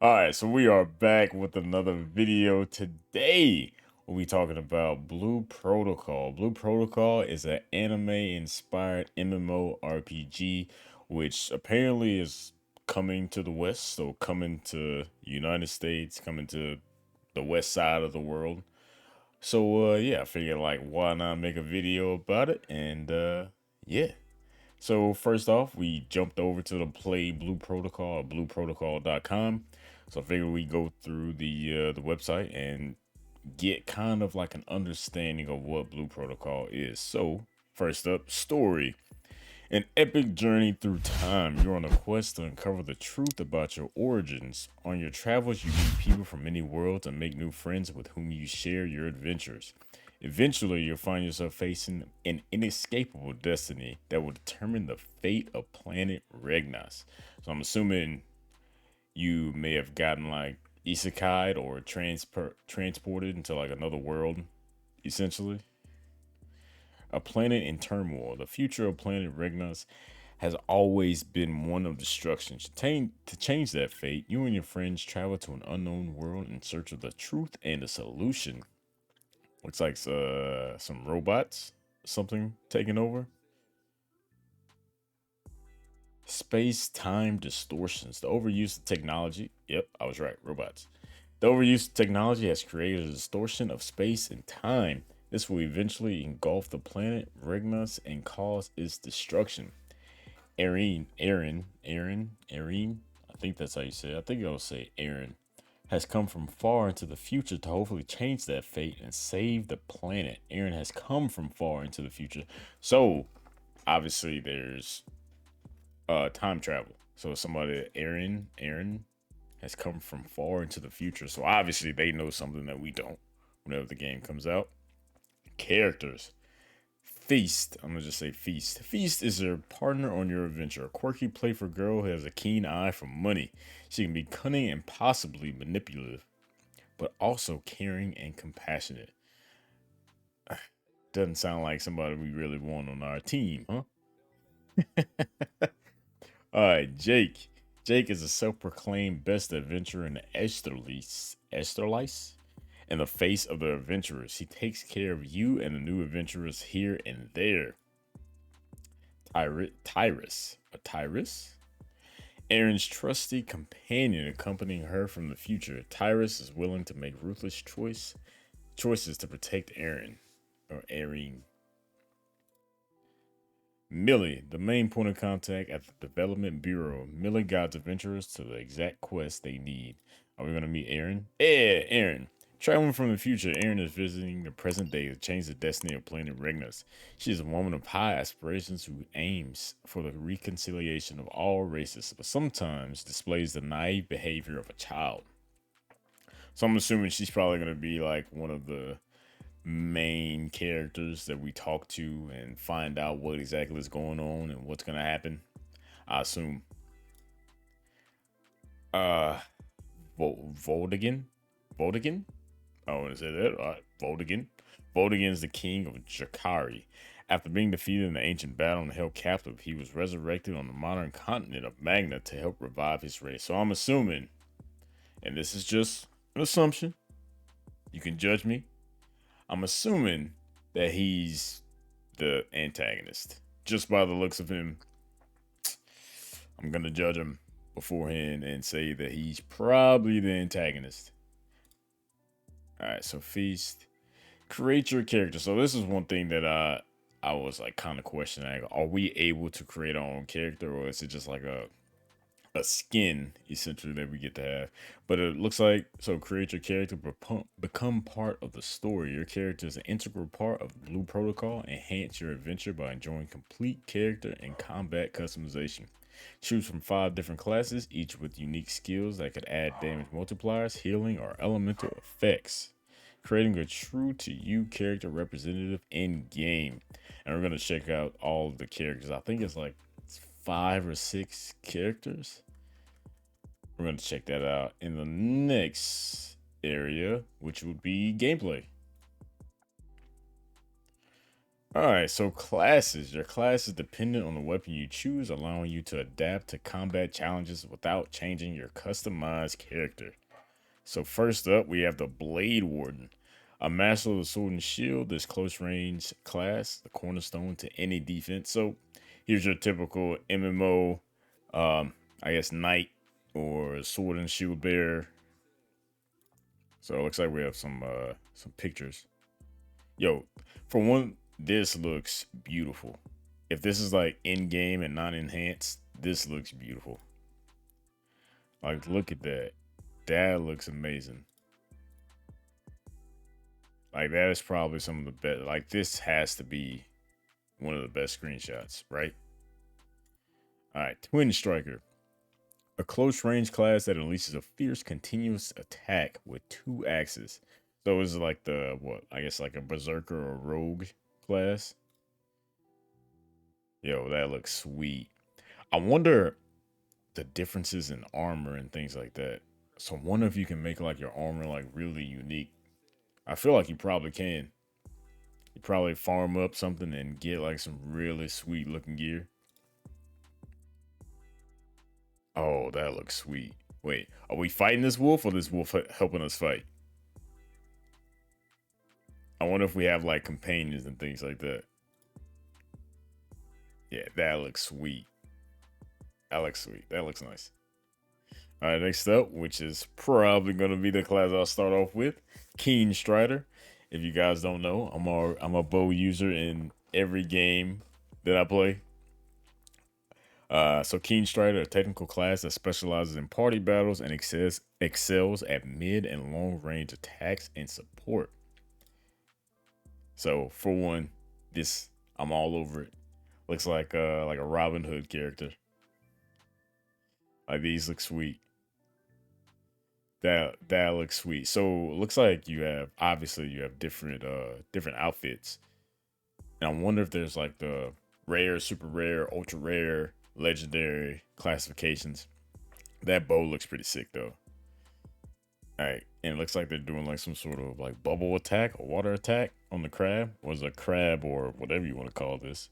All right, so we are back with another video today. We'll be talking about Blue Protocol. Blue Protocol is an anime-inspired MMORPG, which apparently is coming to the West, so coming to United States, coming to the West side of the world. So yeah, I figured like why not make a video about it, and yeah. So first off, we jumped over to the Play Blue Protocol at blueprotocol.com. So I figured we go through the website and get kind of like an understanding of what Blue Protocol is. So first up, story. An epic journey through time. You're on a quest to uncover the truth about your origins. On your travels, you meet people from many worlds and make new friends with whom you share your adventures. Eventually, you'll find yourself facing an inescapable destiny that will determine the fate of planet Regnas. So I'm assuming you may have gotten like isekai or transported into like another world, essentially. A planet in turmoil. The future of planet Regnas has always been one of destruction. To change that fate, you and your friends travel to an unknown world in search of the truth and a solution. Looks like some robots, something taking over. Space time distortions. The overuse of technology. Yep, I was right. Robots. The overuse of technology has created a distortion of space and time. This will eventually engulf the planet Regnas and cause its destruction. Erin, I think that's how you say it. I think I'll say Aaron, has come from far into the future to hopefully change that fate and save the planet. Aaron has come from far into the future. So, obviously, there's time travel. So, somebody, Aaron has come from far into the future. So, obviously, they know something that we don't whenever the game comes out. Characters. Feast. I'm gonna just say Feast. Feast is your partner on your adventure. A quirky, playful girl who has a keen eye for money. She can be cunning and possibly manipulative, but also caring and compassionate. Doesn't sound like somebody we really want on our team, huh? All right, Jake. Jake is a self-proclaimed best adventurer in the Esterlice, and the face of the adventurers. He takes care of you and the new adventurers here and there. Tyrus? Aaron's trusty companion accompanying her from the future. Tyrus is willing to make ruthless choices to protect Aaron. Or Erin. Millie, the main point of contact at the Development Bureau. Millie guides adventurers to the exact quest they need. Are we going to meet Aaron? Yeah, Aaron. Traveling from the future, Aaron is visiting the present day to change the destiny of planet Regnas. She is a woman of high aspirations who aims for the reconciliation of all races, but sometimes displays the naive behavior of a child. So I'm assuming she's probably going to be like one of the main characters that we talk to and find out what exactly is going on and what's going to happen. I assume. Uh, Voldigan? Voldigan? I want to say that. All right, Voldigan. Voldigan is the king of Jakari. After being defeated in the ancient battle and held captive, he was resurrected on the modern continent of Magna to help revive his race. So I'm assuming, and this is just an assumption, you can judge me. I'm assuming that he's the antagonist. Just by the looks of him, I'm going to judge him beforehand and say that he's probably the antagonist. All right, so Feast. Create your character. So this is one thing that I was like kind of questioning. Like, are we able to create our own character, or is it just like a skin essentially that we get to have? But it looks like so create your character, become part of the story. Your character is an integral part of Blue Protocol. Enhance your adventure by enjoying complete character and combat customization. Choose from 5 different classes, each with unique skills that could add damage multipliers, healing, or elemental effects, creating a true to you character representative in game. And we're gonna check out all of the characters. I think it's like 5 or 6 characters. We're gonna check that out in the next area, which would be gameplay. All right, so classes. Your class is dependent on the weapon you choose, allowing you to adapt to combat challenges without changing your customized character. So first up, we have the Blade Warden. A master of the sword and shield, this close range class, the cornerstone to any defense. So here's your typical MMO, I guess knight or sword and shield bearer. So it looks like we have some pictures. Yo, for one, this looks beautiful. If this is like in game and not enhanced, this looks beautiful. Like, look at that. That looks amazing. Like, that is probably some of the best. Like, this has to be one of the best screenshots, right? All right, Twin Striker. A close range class that unleashes a fierce, continuous attack with two axes. So it's like the, what? I guess like a Berserker or Rogue class. Yo, that looks sweet. I wonder the differences in armor and things like that. So I wonder if you can make like your armor like really unique. I feel like you probably can. You probably farm up something and get like some really sweet looking gear. Oh, that looks sweet. Wait, are we fighting this wolf or this wolf helping us fight? I wonder if we have like companions and things like that. Yeah, that looks sweet. That looks sweet. That looks nice. All right, next up, which is probably going to be the class I'll start off with, Keen Strider. If you guys don't know, I'm a bow user in every game that I play. So Keen Strider, a technical class that specializes in party battles and excels at mid and long range attacks and support. So for one, this I'm all over it. Looks like a Robin Hood character. Like these look sweet. That looks sweet. So looks like you have obviously you have different outfits. And I wonder if there's like the rare, super rare, ultra rare, legendary classifications. That bow looks pretty sick though. All right, and it looks like they're doing like some sort of like bubble attack or water attack on the crab, or is a crab or whatever you want to call this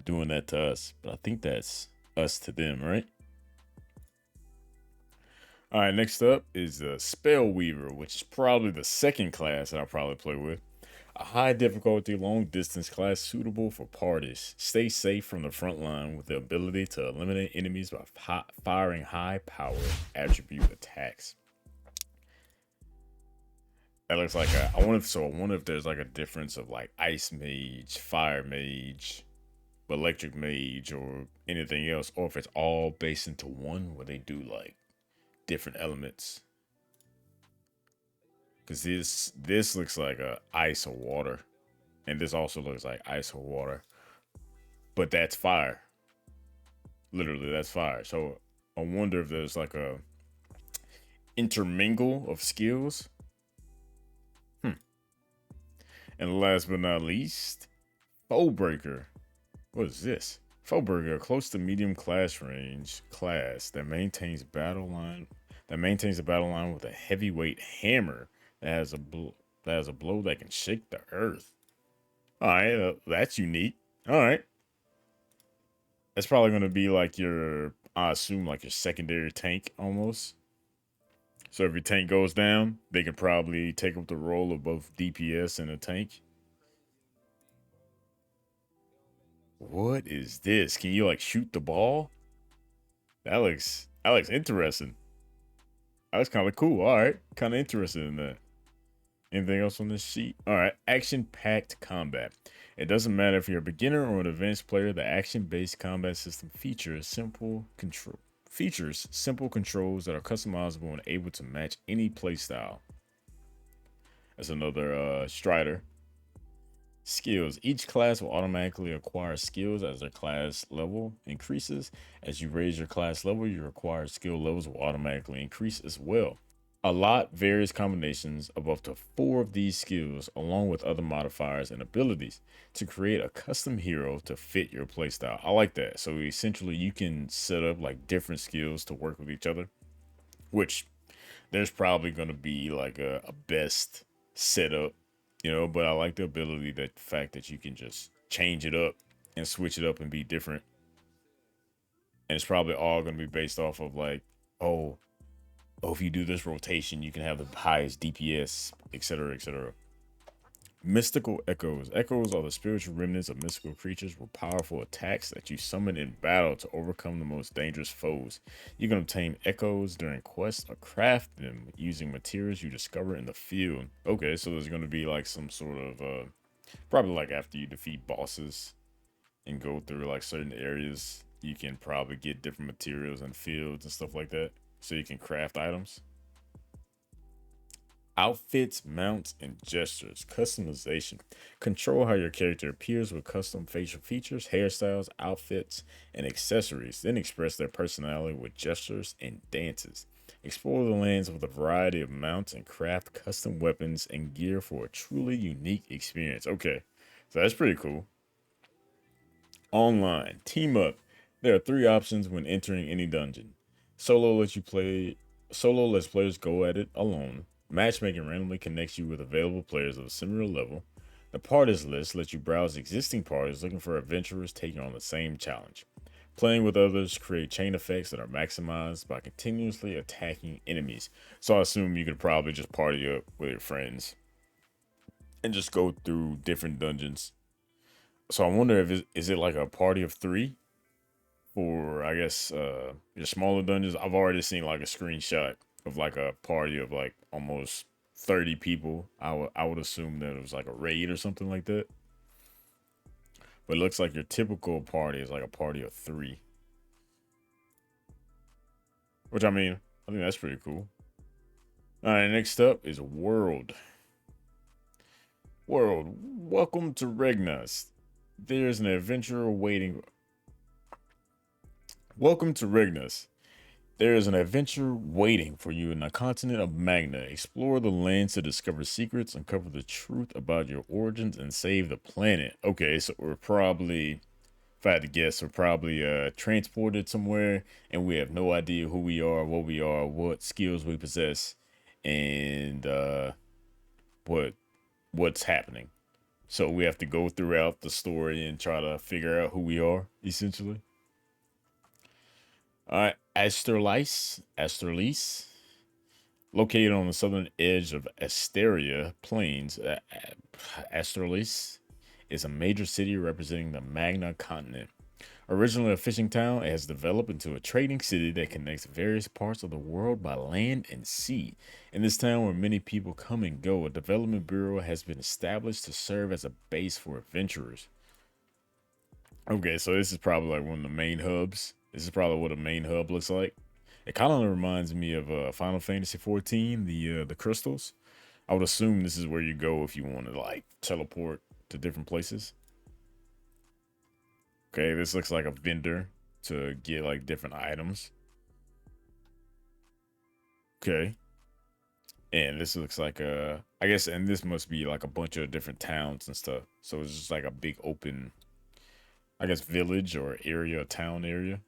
doing that to us? But I think that's us to them, right? All right, next up is the Spell Weaver, which is probably the second class that I'll probably play with. A high difficulty, long distance class suitable for parties. Stay safe from the front line with the ability to eliminate enemies by firing high power attribute attacks. That looks like I wonder if there's like a difference of like ice mage, fire mage, electric mage, or anything else, or if it's all based into one where they do like different elements. Cause this looks like a ice or water, and this also looks like ice or water, but that's fire. Literally, that's fire. So I wonder if there's like a intermingle of skills. And last but not least, Foebreaker. What is this? Foebreaker, a close to medium class range class that maintains the battle line with a heavyweight hammer that has a blow that can shake the earth. All right, that's unique. All right, that's probably gonna be like I assume like your secondary tank almost. So if your tank goes down, they can probably take up the role of both DPS and a tank. What is this? Can you like shoot the ball? That looks interesting. That looks kind of cool. All right, kind of interested in that. Anything else on this sheet? All right, action-packed combat. It doesn't matter if you're a beginner or an advanced player. The action-based combat system features simple controls that are customizable and able to match any playstyle. That's another Strider. Skills. Each class will automatically acquire skills as their class level increases. As you raise your class level, your required skill levels will automatically increase as well. Allot various combinations of up to 4 of these skills, along with other modifiers and abilities, to create a custom hero to fit your playstyle. I like that. So essentially, you can set up like different skills to work with each other, which there's probably going to be like a best setup But I like the ability, that fact that you can just change it up and switch it up and be different. And it's probably all going to be based off of like, oh, if you do this rotation, you can have the highest DPS, etc., etc. Mystical echoes. Echoes are the spiritual remnants of mystical creatures with powerful attacks that you summon in battle to overcome the most dangerous foes. You can obtain echoes during quests or craft them using materials you discover in the field. Okay, so there's going to be like some sort of, probably like after you defeat bosses and go through like certain areas, you can probably get different materials and fields and stuff like that. So you can craft items. Outfits, mounts, and gestures. Customization. Control how your character appears with custom facial features, hairstyles, outfits, and accessories. Then express their personality with gestures and dances. Explore the lands with a variety of mounts and craft custom weapons and gear for a truly unique experience. Okay, so that's pretty cool. Online. Team up. There are three options when entering any dungeon. Solo lets you play Solo lets players go at it alone. Matchmaking randomly connects you with available players of a similar level. The parties list lets you browse existing parties looking for adventurers taking on the same challenge. Playing with others create chain effects that are maximized by continuously attacking enemies. So I assume you could probably just party up with your friends and just go through different dungeons. So I wonder if is it like a party of three for, I guess, your smaller dungeons. I've already seen like a screenshot of like a party of like almost 30 people. I would assume that it was like a raid or something like that. But it looks like your typical party is like a party of three. Which, I mean, I think that's pretty cool. Alright, next up is World. World, welcome to Regnas. There's an adventure waiting. Welcome to Regnas. There is an adventure waiting for you in the continent of Magna. Explore the lands to discover secrets, uncover the truth about your origins, and save the planet. Okay, so we're probably, if I had to guess, we're probably transported somewhere, and we have no idea who we are, what skills we possess, and what what's happening. So we have to go throughout the story and try to figure out who we are, essentially. All right, Asterlis, located on the southern edge of Asteria Plains, Asterlis is a major city representing the Magna continent. Originally a fishing town, it has developed into a trading city that connects various parts of the world by land and sea. In this town, where many people come and go, a development bureau has been established to serve as a base for adventurers. Okay, so this is probably like one of the main hubs. This is probably what a main hub looks like. It kind of reminds me of Final Fantasy 14, the crystals. I would assume this is where you go if you want to like teleport to different places. Okay, this looks like a vendor to get like different items. Okay, and this looks like I guess, and this must be like a bunch of different towns and stuff. So it's just like a big open, I guess, village or area, town area.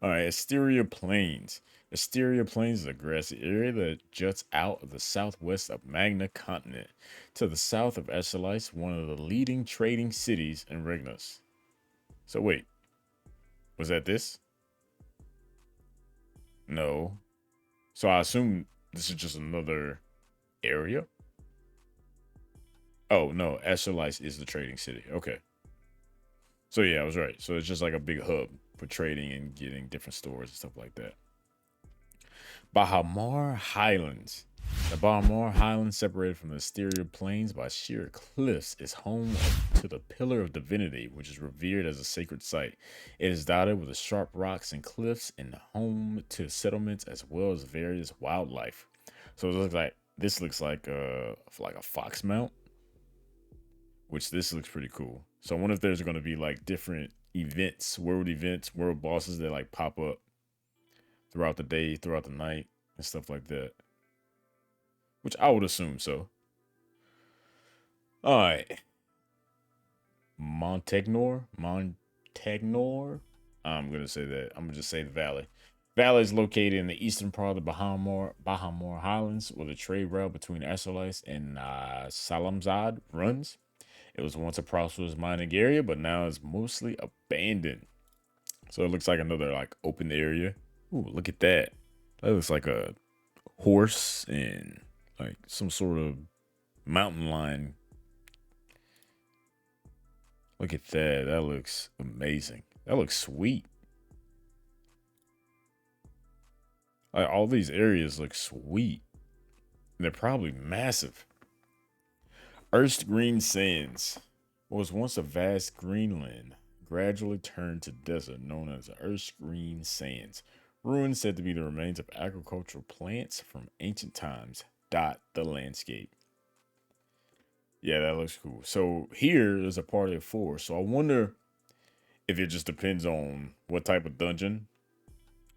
All right, Asteria Plains. Asteria Plains is a grassy area that juts out of the southwest of Magna Continent. To the south of Aeschylus, one of the leading trading cities in Regnus. So wait, was that this? No. So I assume this is just another area? Oh, no, Aeschylus is the trading city. Okay. So yeah, I was right. So it's just like a big hub for trading and getting different stores and stuff like that. Bahamar Highlands. The Bahamar Highlands, separated from the exterior plains by sheer cliffs, is home to the Pillar of Divinity, which is revered as a sacred site. It is dotted with sharp rocks and cliffs and home to settlements as well as various wildlife. So it looks like like a fox mount, which this looks pretty cool. So I wonder if there's going to be like different events, world bosses that like pop up throughout the day, throughout the night, and stuff like that. Which I would assume so. All right, Montagnor. I'm gonna say that. I'm gonna just say the valley. Valley is located in the eastern part of the Bahamor Highlands, where the trade route between Esselis and Salamzad runs. It was once a prosperous mining area, but now it's mostly abandoned. So it looks like another like open area. Ooh, look at that. That looks like a horse and like some sort of mountain lion. Look at that. That looks amazing. That looks sweet. Like all these areas look sweet. They're probably massive. Earth's green sands was once a vast greenland, gradually turned to desert known as the Earth's green sands. Ruins said to be the remains of agricultural plants from ancient times dot the landscape. Yeah, that looks cool. So here is a party of four. So I wonder if it just depends on what type of dungeon,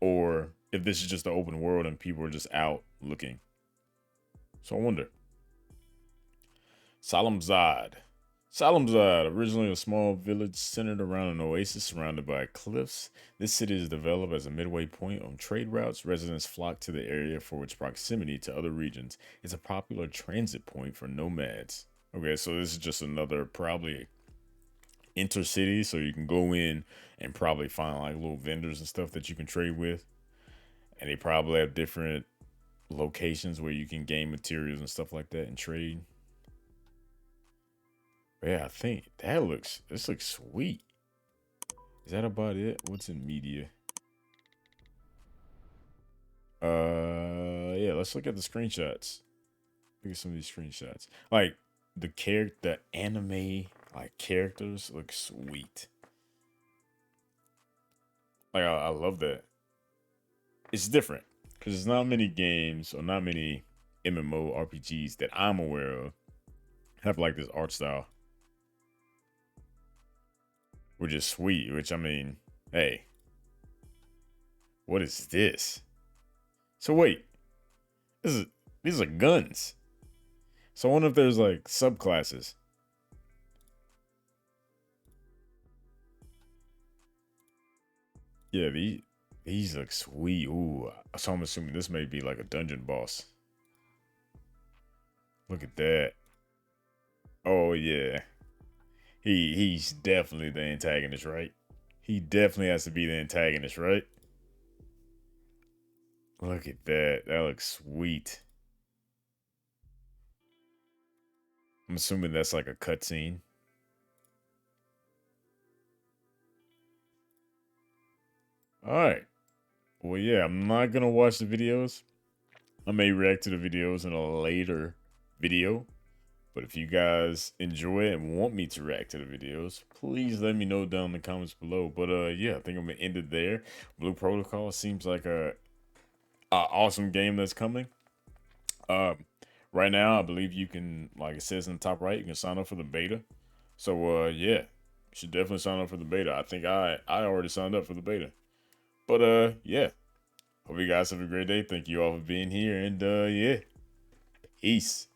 or if this is just the open world and people are just out looking. So I wonder. Salamzad. Salamzad, originally a small village centered around an oasis surrounded by cliffs. This city is developed as a midway point on trade routes. Residents flock to the area for its proximity to other regions. It's a popular transit point for nomads. Okay, so this is just another probably intercity, so you can go in and probably find like little vendors and stuff that you can trade with. And they probably have different locations where you can gain materials and stuff like that and trade. But yeah, I think this looks sweet. Is that about it? What's in media? Yeah, let's look at the screenshots. Look at some of these screenshots. Like the anime like characters look sweet. Like I love that. It's different because there's not many games or not many MMORPGs that I'm aware of have like this art style, which is sweet. Which I mean, hey, what is this? So wait, these are guns. So I wonder if there's like subclasses. Yeah, these look sweet. Ooh, so I'm assuming this may be like a dungeon boss. Look at that. Oh yeah, he's definitely the antagonist, right? He definitely has to be the antagonist, right? Look at that. That looks sweet. I'm assuming that's like a cutscene. All right. Well, yeah, I'm not gonna watch the videos. I may react to the videos in a later video. But if you guys enjoy it and want me to react to the videos, please let me know down in the comments below. But yeah, I think I'm gonna end it there. Blue Protocol seems like a awesome game that's coming. Um, right now, I believe you can, like it says in the top right, you can sign up for the beta. So yeah, you should definitely sign up for the beta. I think I already signed up for the beta. But yeah, hope you guys have a great day. Thank you all for being here, and yeah, peace.